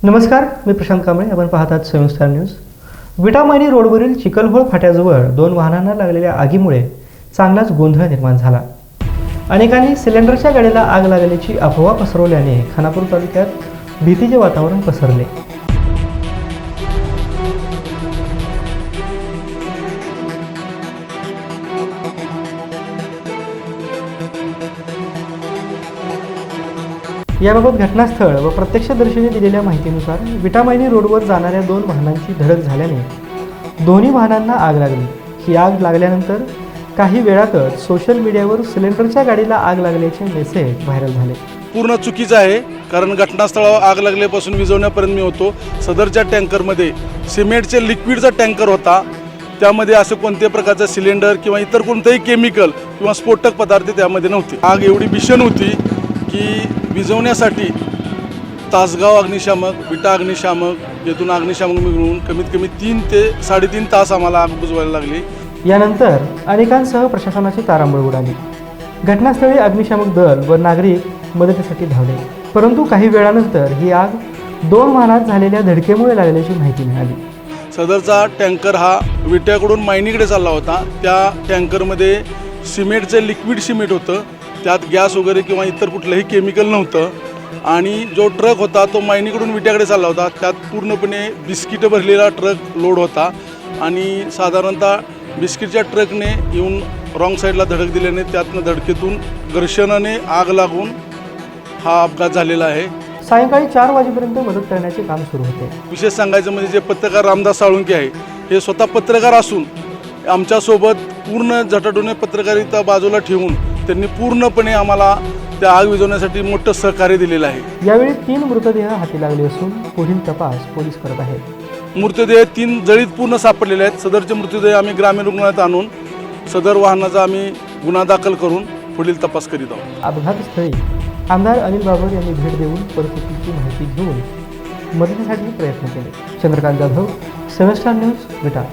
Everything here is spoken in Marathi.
नमस्कार, मी प्रशांत कांबळे. आपण पाहतात संस्कार न्यूज. विटामणी रोडवरील चिखलहोळ फाट्याजवळ 2 वाहनांना लागलेल्या आगीमुळे चांगलाच गोंधळ निर्माण झाला. अनेकांनी सिलेंडरच्या गाडीला आग लागल्याची अफवा पसरवल्याने खानापूर तालुक्यात भीतीचे वातावरण पसरले. याबाबत घटनास्थळ व प्रत्यक्षदर्शींनी दिलेल्या माहितीनुसार विटामणी रोडवर जाणाऱ्या 2 वाहनांची धडक झाल्याने दोन्ही वाहनांना आग लागली. ही आग लागल्यानंतर काही वेळातच सोशल मीडियावर सिलेंडरच्या गाडीला आग लागल्याचे मेसेज व्हायरल झाले. पूर्ण चुकीचं आहे, कारण घटनास्थळावर आग लागल्यापासून विझवण्यापर्यंत मी होतो. सदरच्या टँकरमध्ये सिमेंटचे लिक्विडचा टँकर होता. त्यामध्ये असं कोणत्याही प्रकारचं सिलेंडर किंवा इतर कोणतंही केमिकल किंवा स्फोटक पदार्थ त्यामध्ये नव्हते. आग एवढी भीषण होती की विझवण्यासाठी तासगाव अग्निशामक, विटा अग्निशामक येथून अग्निशामक मिळून कमीत कमी 3 ते 3.5 तास आम्हाला आग बुजवायला लागली. यानंतर अनेकांसह प्रशासनाची तारांबळ उडाली. घटनास्थळी अग्निशामक दल व नागरिक मदतीसाठी धावले, परंतु काही वेळानंतर ही आग 2 वाहनात झालेल्या धडकेमुळे लागल्याची माहिती मिळाली. सदरचा टँकर हा विट्याकडून मायनीकडे चालला होता. त्या टँकरमध्ये सिमेंटचे लिक्विड सिमेंट होतं. त्यात गॅस वगैरे किंवा इतर कुठलंही केमिकल नव्हतं. आणि जो ट्रक होता तो मायनीकडून विट्याकडे चालला होता. त्यात पूर्णपणे बिस्किटं भरलेला ट्रक लोड होता आणि साधारणतः बिस्किटच्या ट्रकने येऊन रॉंग साईडला धडक दिल्याने त्यातनं धडकेतून घर्षणाने आग लागून हा अपघात झालेला आहे. सायंकाळी 4 वाजेपर्यंत मदत करण्याचे काम सुरू होते. विशेष सांगायचं म्हणजे जे पत्रकार रामदास साळुंके आहे, हे स्वतः पत्रकार असून आमच्यासोबत पूर्ण झटाटूने पत्रकारिता बाजूला ठेवून त्यांनी पूर्णपणे आम्हाला त्या आग विझवण्यासाठी मोठं सहकार्य दिलेलं आहे. यावेळी 3 मृतदेह हाती लागले असून पुढील तपास पोलीस करत आहेत. मृतदेह 3 जळीत पूर्ण सापडलेले आहेत. सदरचे मृतदेह आम्ही ग्रामीण रुग्णालयात आणून सदर वाहनाचा आम्ही गुन्हा दाखल करून पुढील तपास करीत आहोत. अपघातस्थळी आमदार अनिल बाबर यांनी भेट देऊन परिस्थितीची माहिती घेऊन मदतीसाठी प्रयत्न केले. चंद्रकांत जाधव, संस्कार न्यूज, विटा.